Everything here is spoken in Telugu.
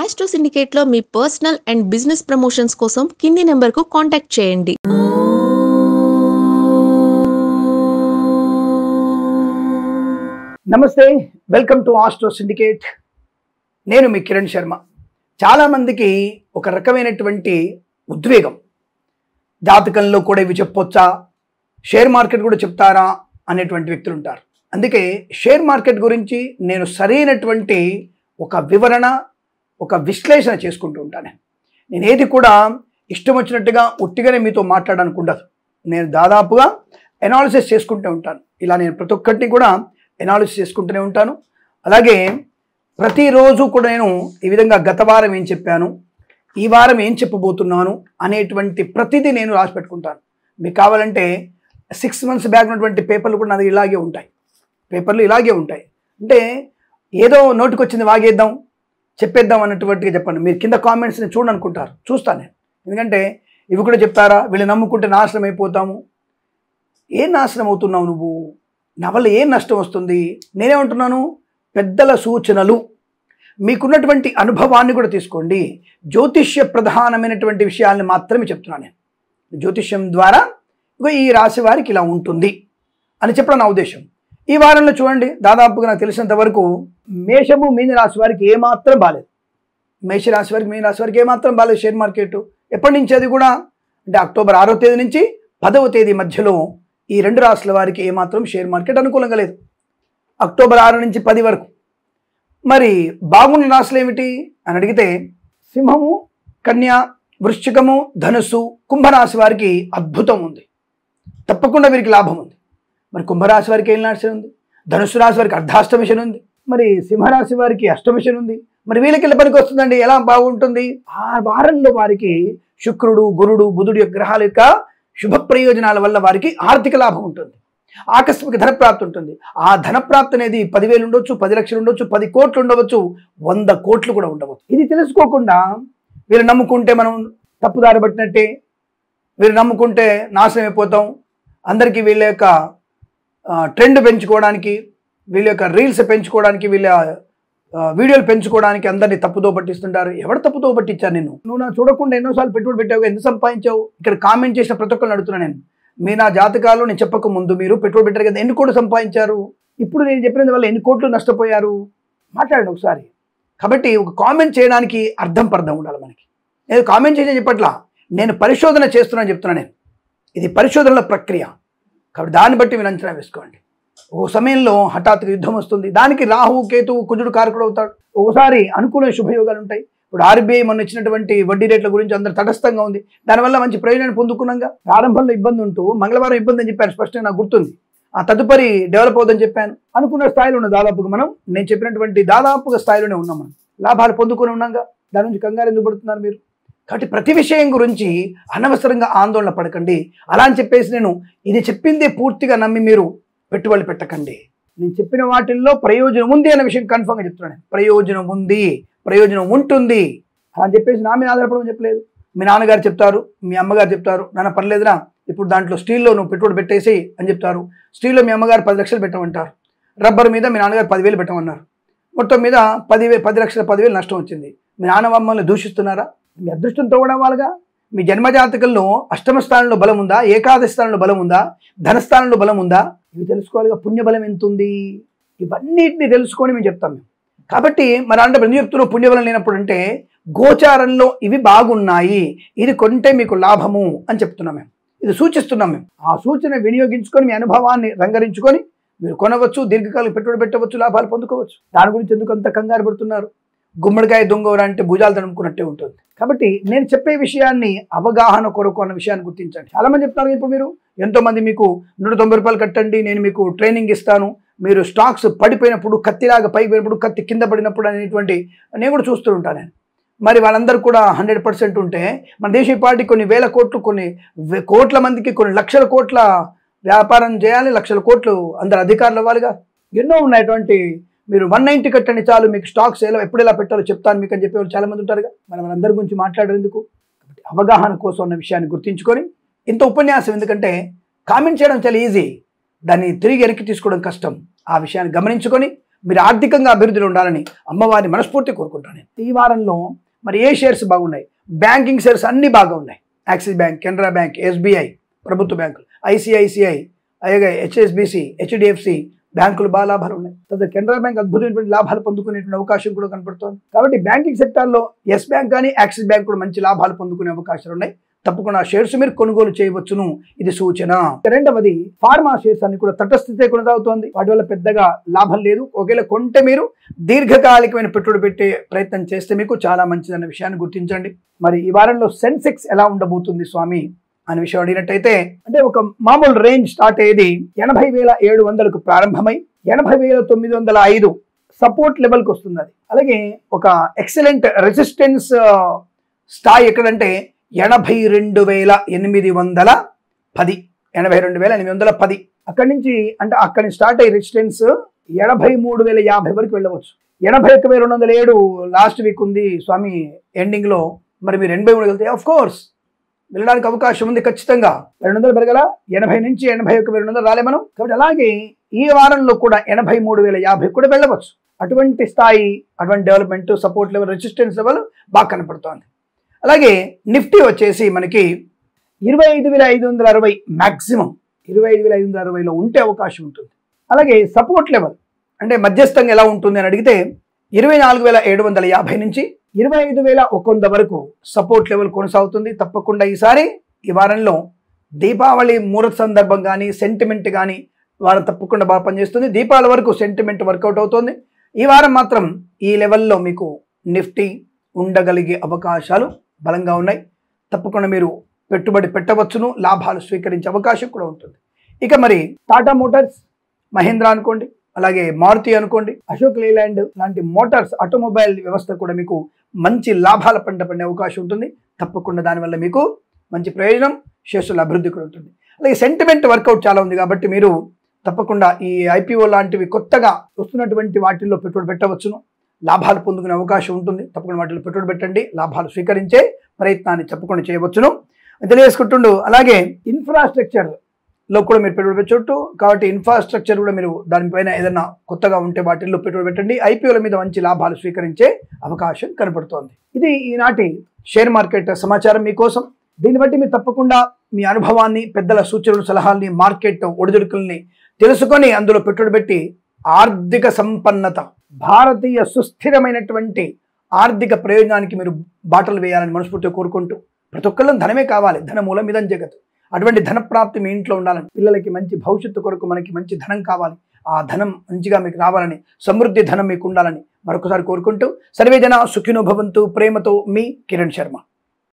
ఆస్ట్రో సిండికేట్లో మీ పర్సనల్ అండ్ బిజినెస్ ప్రమోషన్స్ కోసం కింది నెంబర్కు కాంటాక్ట్ చేయండి. నమస్తే, వెల్కమ్ టు ఆస్ట్రో సిండికేట్. నేను మీ కిరణ్ శర్మ. చాలామందికి ఒక రకమైనటువంటి ఉద్వేగం, జాతకంలో కూడా ఇవి చెప్పొచ్చా, షేర్ మార్కెట్ కూడా చెప్తారా అనేటువంటి వ్యక్తులు ఉంటారు. అందుకే షేర్ మార్కెట్ గురించి నేను సరైనటువంటి ఒక వివరణ, ఒక విశ్లేషణ చేసుకుంటూ ఉంటాను. నేను ఏది కూడా ఇష్టం వచ్చినట్టుగా ఉట్టిగానే మీతో మాట్లాడడానికి ఉండదు. నేను దాదాపుగా ఎనాలిసిస్ చేసుకుంటూ ఉంటాను. ఇలా నేను ప్రతి ఒక్కటిని కూడా ఎనాలిసిస్ చేసుకుంటూనే ఉంటాను. అలాగే ప్రతిరోజు కూడా నేను ఈ విధంగా గత వారం ఏం చెప్పాను, ఈ వారం ఏం చెప్పబోతున్నాను అనేటువంటి ప్రతిదీ నేను రాసి పెట్టుకుంటాను. మీకు కావాలంటే 6 months బ్యాక్ ఉన్నటువంటి పేపర్లు కూడా నాది ఇలాగే ఉంటాయి. పేపర్లు ఇలాగే ఉంటాయి. అంటే ఏదో నోటికి వచ్చింది వాగేద్దాం, చెప్పేద్దాం అన్నటువంటిగా చెప్పండి. మీరు కింద కామెంట్స్ని చూడనుకుంటారు, చూస్తాను నేను. ఎందుకంటే ఇవి కూడా చెప్తారా, వీళ్ళు నమ్ముకుంటే నాశనం అయిపోతాము. ఏం నాశనం అవుతున్నావు నువ్వు? నా వల్ల ఏం నష్టం వస్తుంది? నేనేమంటున్నాను, పెద్దల సూచనలు, మీకున్నటువంటి అనుభవాన్ని కూడా తీసుకోండి. జ్యోతిష్య ప్రధానమైనటువంటి విషయాల్ని మాత్రమే చెప్తున్నాను నేను. జ్యోతిష్యం ద్వారా ఈ రాశి వారికి ఇలా ఉంటుంది అని చెప్పడం నా ఉద్దేశం. ఈ వారంలో చూడండి, దాదాపుగా నాకు తెలిసినంత వరకు మేషము, మీన రాశి వారికి ఏమాత్రం బాలేదు. మేషరాశి వారికి, మీన రాశి వారికి ఏమాత్రం బాలేదు షేర్ మార్కెట్. ఎప్పటి నుంచి? అది కూడా అంటే అక్టోబర్ 6వ తేదీ నుంచి 10వ తేదీ మధ్యలో ఈ 2 రాశుల వారికి ఏమాత్రం షేర్ మార్కెట్ అనుకూలంగా లేదు. అక్టోబర్ 6 నుంచి 10 వరకు. మరి బాగున్న రాశులు ఏమిటి అని అడిగితే సింహము, కన్య, వృశ్చికము, ధనుస్సు, కుంభరాశి వారికి అద్భుతం ఉంది. తప్పకుండా వీరికి లాభం ఉంది. మరి కుంభరాశి వారికి ఏం నష్టం ఉంది? ధనుస్సు రాశి వారికి అర్ధాష్టమిషన్ ఉంది. మరి సింహరాశి వారికి అష్టమిషన్ ఉంది. మరి వీళ్ళకి ఎలా పనికి వస్తుందండి? ఎలా బాగుంటుంది? ఆ వారంలో వారికి శుక్రుడు, గురుడు, బుధుడు యొక్క గ్రహాల యొక్క శుభ ప్రయోజనాల వల్ల వారికి ఆర్థిక లాభం ఉంటుంది. ఆకస్మిక ధనప్రాప్తి ఉంటుంది. ఆ ధనప్రాప్తి అనేది 10,000 ఉండొచ్చు, 10 లక్షలు ఉండొచ్చు, 10 కోట్లు ఉండవచ్చు, 100 కోట్లు కూడా ఉండవచ్చు. ఇది తెలుసుకోకుండా వీళ్ళు నమ్ముకుంటే మనం తప్పుదారి పట్టినట్టే, వీళ్ళు నమ్ముకుంటే నాశనం అయిపోతాం, అందరికీ వీళ్ళ యొక్క ట్రెండ్ పెంచుకోవడానికి, వీళ్ళ యొక్క రీల్స్ పెంచుకోవడానికి, వీళ్ళ వీడియోలు పెంచుకోవడానికి అందరినీ తప్పుదో పట్టిస్తుంటారు. ఎవరు తప్పుదో పట్టించారు నిన్ను? నువ్వు నా చూడకుండా ఎన్నోసార్లు పెట్టుబడి పెట్టావు, ఎంత సంపాదించావు? ఇక్కడ కామెంట్ చేసిన ప్రతి ఒక్కరిని అడుగుతున్నా నేను. మీ నా జాతకాలు నేను చెప్పక ముందు మీరు పెట్టుబడి పెట్టారు కదా, ఎన్ని కోట్లు సంపాదించారు? ఇప్పుడు నేను చెప్పినందు వల్ల ఎన్ని కోట్లు నష్టపోయారు? మాట్లాడండి ఒకసారి. కాబట్టి ఒక కామెంట్ చేయడానికి అర్థం పర్థం ఉండాలి మనకి. నేను కామెంట్ చేసి చెప్పట్లా, నేను పరిశోధన చేస్తున్నాను చెప్తున్నాను నేను. ఇది పరిశోధనల ప్రక్రియ. కాబట్టి దాన్ని బట్టి మీరు అంచనా వేసుకోండి. ఒక సమయంలో హఠాత్తుగా యుద్ధం వస్తుంది, దానికి రాహు, కేతువు, కుజుడు కారకుడు అవుతాడు. ఒకసారి అనుకూల శుభయోగాలు ఉంటాయి. ఇప్పుడు RBI మొన్న ఇచ్చినటువంటి వడ్డీ రేట్ల గురించి అందరు తటస్థంగా ఉంది. దానివల్ల మంచి ప్రయోజనాన్ని పొందుకున్నాగా. ప్రారంభంలో ఇబ్బంది ఉంటూ మంగళవారం ఇబ్బంది అని చెప్పాను, స్పష్టంగా నాకు గుర్తుంది. ఆ తదుపరి డెవలప్ అవుతుందని చెప్పాను. అనుకున్న స్థాయిలో ఉన్న దాదాపుగా మనం, నేను చెప్పినటువంటి దాదాపుగా స్థాయిలోనే ఉన్నాం. మనం లాభాలు పొందుకొని ఉన్నాగా. దాని నుంచి కంగారు ఎందుకు పడుతున్నారు మీరు? కాబట్టి ప్రతి విషయం గురించి అనవసరంగా ఆందోళన పడకండి. అలా అని చెప్పేసి నేను ఇది చెప్పిందే పూర్తిగా నమ్మి మీరు పెట్టుబడి పెట్టకండి. నేను చెప్పిన వాటిల్లో ప్రయోజనం ఉంది అనే విషయం కన్ఫర్మ్గా చెప్తున్నాను. ప్రయోజనం ఉంది, ప్రయోజనం ఉంటుంది అని చెప్పేసి నా మీద ఆధారపడమని చెప్పలేదు. మీ నాన్నగారు చెప్తారు, మీ అమ్మగారు చెప్తారు, నాన్న పర్లేదురా ఇప్పుడు దాంట్లో స్టీల్లో నువ్వు పెట్టుబడి పెట్టేసి అని చెప్తారు. స్టీల్లో మీ అమ్మగారు 10 లక్షలు పెట్టమంటారు. రబ్బర్ మీద మీ నాన్నగారు 10,000 పెట్టమన్నారు. మొత్తం మీద 10 లక్షల 10,000 నష్టం వచ్చింది. మీ నాన్న మమ్మల్ని దూషిస్తున్నారా? మీ అదృష్టంతో కూడా వాళ్ళగా. మీ జన్మజాతకంలో అష్టమ స్థానంలో బలం ఉందా, ఏకాదశి స్థానంలో బలం ఉందా, ధనస్థానంలో బలం ఉందా? ఇవి తెలుసుకోవాలిగా. పుణ్యబలం ఎంత ఉంది, ఇవన్నిటిని తెలుసుకొని మేము చెప్తాం మేము. కాబట్టి మరి అంటే ఎందుకు చెప్తున్నాం పుణ్యబలం లేనప్పుడు అంటే, గోచారంలో ఇవి బాగున్నాయి, ఇది కొంటే మీకు లాభము అని చెప్తున్నాం మేము. ఇది సూచిస్తున్నాం మేము. ఆ సూచన వినియోగించుకొని మీ అనుభవాన్ని రంగరించుకొని మీరు కొనవచ్చు, దీర్ఘకాలం పెట్టుబడి పెట్టవచ్చు, లాభాలు పొందుకోవచ్చు. దాని గురించి ఎందుకు అంత కంగారు పడుతున్నారు? గుమ్మడికాయ దొంగవరా అంటే భుజాలు తడుముకున్నట్టే ఉంటుంది. కాబట్టి నేను చెప్పే విషయాన్ని అవగాహన కొరకు అన్న విషయాన్ని గుర్తించండి. చాలామంది చెప్తున్నారు, ఇప్పుడు మీరు ఎంతోమంది మీకు 190 రూపాయలు కట్టండి, నేను మీకు ట్రైనింగ్ ఇస్తాను, మీరు స్టాక్స్ పడిపోయినప్పుడు, కత్తిలాగా పైకి పోయినప్పుడు, కత్తి కింద పడినప్పుడు అనేటువంటి నేను కూడా చూస్తూ ఉంటాను నేను. మరి వాళ్ళందరూ కూడా 100% ఉంటే మన దేశీయ పార్టీ కొన్ని వేల కోట్లు, కొన్ని కోట్ల మందికి, కొన్ని లక్షల కోట్ల వ్యాపారం చేయాలి, లక్షల కోట్లు అందరు అధికారులు అవ్వాలిగా. ఎన్నో ఉన్నటువంటి మీరు 190 కట్టండి చాలు, మీకు స్టాక్స్ ఎప్పుడు ఎలా పెట్టాలో చెప్తాను మీకు అని చెప్పేవాళ్ళు చాలామంది ఉంటారుగా. మనం అందరి గురించి మాట్లాడేందుకు అవగాహన కోసం ఉన్న విషయాన్ని గుర్తించుకొని, ఇంత ఉపన్యాసం ఎందుకంటే కామెంట్ చేయడం చాలా ఈజీ, దాన్ని తిరిగి వెనక్కి తీసుకోవడం కష్టం. ఆ విషయాన్ని గమనించుకొని మీరు ఆర్థికంగా అభివృద్ధిలో ఉండాలని అమ్మవారిని మనస్ఫూర్తి కోరుకుంటాను. ఈ వారంలో మరి ఏ షేర్స్ బాగున్నాయి? బ్యాంకింగ్ షేర్స్ అన్ని బాగా ఉన్నాయి. Axis bank, Canara bank, SBI, ప్రభుత్వ బ్యాంకులు, ఐసిఐసిఐ, అలాగే హెచ్ఎస్బిసి, హెచ్డిఎఫ్సి బ్యాంకులు బాగా లాభాలు ఉన్నాయి. తర్వాత కెనరా బ్యాంక్ అద్భుతమైనటువంటి లాభాలు పొందుకునేటువంటి అవకాశం కూడా కనపడుతోంది. కాబట్టి బ్యాంకింగ్ సెక్టార్లో ఎస్ బ్యాంక్ కానీ యాక్సిస్ బ్యాంక్ కూడా మంచి లాభాలు పొందుకునే అవకాశాలు ఉన్నాయి. తప్పకుండా ఆ షేర్స్ మీరు కొనుగోలు చేయవచ్చును, ఇది సూచన. రెండవది, ఫార్మా షేర్స్ అన్ని కూడా తటస్థితే కొనసాగుతోంది. వాటి వల్ల పెద్దగా లాభం లేదు. ఒకవేళ కొంటే మీరు దీర్ఘకాలికమైన పెట్టుబడి పెట్టే ప్రయత్నం చేస్తే మీకు చాలా మంచిదన్న విషయాన్ని గుర్తించండి. మరి ఈ వారంలో సెన్సెక్స్ ఎలా ఉండబోతుంది స్వామి అనే విషయం అడిగినట్టయితే, అంటే ఒక మామూలు రేంజ్ స్టార్ట్ అయ్యేది 80,700కు ప్రారంభమై 80,905 సపోర్ట్ లెవెల్కి వస్తుంది. అది అలాగే ఒక ఎక్సలెంట్ రెసిస్టెన్స్ స్థాయి ఎక్కడంటే 82,810, 82,810. అక్కడి నుంచి అంటే అక్కడి స్టార్ట్ అయ్యి రెసిస్టెన్స్ 83,050 వరకు వెళ్ళవచ్చు. 81,207 లాస్ట్ వీక్ ఉంది స్వామి ఎండింగ్ లో. మరి మీరు 83 వెళ్తే ఆఫ్ కోర్స్ వెళ్ళడానికి అవకాశం ఉంది ఖచ్చితంగా. 200 పెరగల, 80 నుంచి 81,200 రాలే మనం. కాబట్టి అలాగే ఈ వారంలో కూడా 83,050 కూడా వెళ్ళవచ్చు. అటువంటి స్థాయి, అటువంటి development, support level, resistance level బాగా కనపడుతోంది. అలాగే నిఫ్టీ వచ్చేసి మనకి 25,560 మ్యాక్సిమం 25,560లో ఉంటే అవకాశం ఉంటుంది. అలాగే సపోర్ట్ లెవెల్ అంటే మధ్యస్థంగా ఎలా ఉంటుంది అని అడిగితే 24,750 నుంచి 25,100 వరకు సపోర్ట్ లెవెల్ కొనసాగుతుంది. తప్పకుండా ఈసారి ఈ వారంలో దీపావళి ముహూర్త సందర్భం కానీ సెంటిమెంట్ కానీ వారం తప్పకుండా బాగా పనిచేస్తుంది. దీపావళి వరకు సెంటిమెంట్ వర్కౌట్ అవుతుంది. ఈ వారం మాత్రం ఈ లెవెల్లో మీకు నిఫ్టీ ఉండగలిగే అవకాశాలు బలంగా ఉన్నాయి. తప్పకుండా మీరు పెట్టుబడి పెట్టవచ్చును, లాభాలు స్వీకరించే అవకాశం కూడా ఉంటుంది. ఇక మరి టాటా మోటార్స్, మహేంద్ర అనుకోండి, అలాగే మారుతి అనుకోండి, అశోక్ లేలాండ్ లాంటి మోటార్స్ ఆటోమొబైల్ వ్యవస్థ కూడా మీకు మంచి లాభాల పంట పడే అవకాశం ఉంటుంది. తప్పకుండా దానివల్ల మీకు మంచి ప్రయోజనం, షేర్ల అభివృద్ధి కూడా ఉంటుంది. అలాగే సెంటిమెంట్ వర్కౌట్ చాలా ఉంది కాబట్టి మీరు తప్పకుండా ఈ ఐపీఓ లాంటివి కొత్తగా వస్తున్నటువంటి వాటిల్లో పెట్టుబడి పెట్టవచ్చును, లాభాలు పొందుకునే అవకాశం ఉంటుంది. తప్పకుండా వాటిలో పెట్టుబడి పెట్టండి, లాభాలు స్వీకరించే ప్రయత్నాన్ని తప్పకుండా చేయవచ్చును తెలియజేసుకుంటుండు. అలాగే ఇన్ఫ్రాస్ట్రక్చర్లో కూడా మీరు పెట్టుబడి పెట్టచ్చు. కాబట్టి ఇన్ఫ్రాస్ట్రక్చర్ కూడా మీరు దానిపైన ఏదైనా కొత్తగా ఉంటే వాటిల్లో పెట్టుబడి పెట్టండి. ఐపీఓల మీద మంచి లాభాలు స్వీకరించే అవకాశం కనపడుతోంది. ఇది ఈనాటి షేర్ మార్కెట్ సమాచారం మీకోసం. దీన్ని బట్టి మీరు తప్పకుండా మీ అనుభవాన్ని, పెద్దల సూచనలు, సలహాల్ని, మార్కెట్ ఒడిదుడుకుల్ని తెలుసుకొని అందులో పెట్టుబడి పెట్టి ఆర్థిక సంపన్నత, భారతీయ సుస్థిరమైనటువంటి ఆర్థిక ప్రయోజనానికి మీరు బాటలు వేయాలని మనస్ఫూర్తిగా కోరుకుంటూ, ప్రతి ఒక్కళ్ళం ధనమే కావాలి, ధనమూలం ఇదం జగత్. అటువంటి ధన ప్రాప్తి మీ ఇంట్లో ఉండాలని, పిల్లలకి మంచి భవిష్యత్తు కొరకు మనకి మంచి ధనం కావాలి, ఆ ధనం మంచిగా మీకు రావాలని, సమృద్ధి ధనం మీకు ఉండాలని మరొకసారి కోరుకుంటూ, సర్వే జన సుఖినో భవంతు. ప్రేమతో మీ కిరణ్ శర్మ.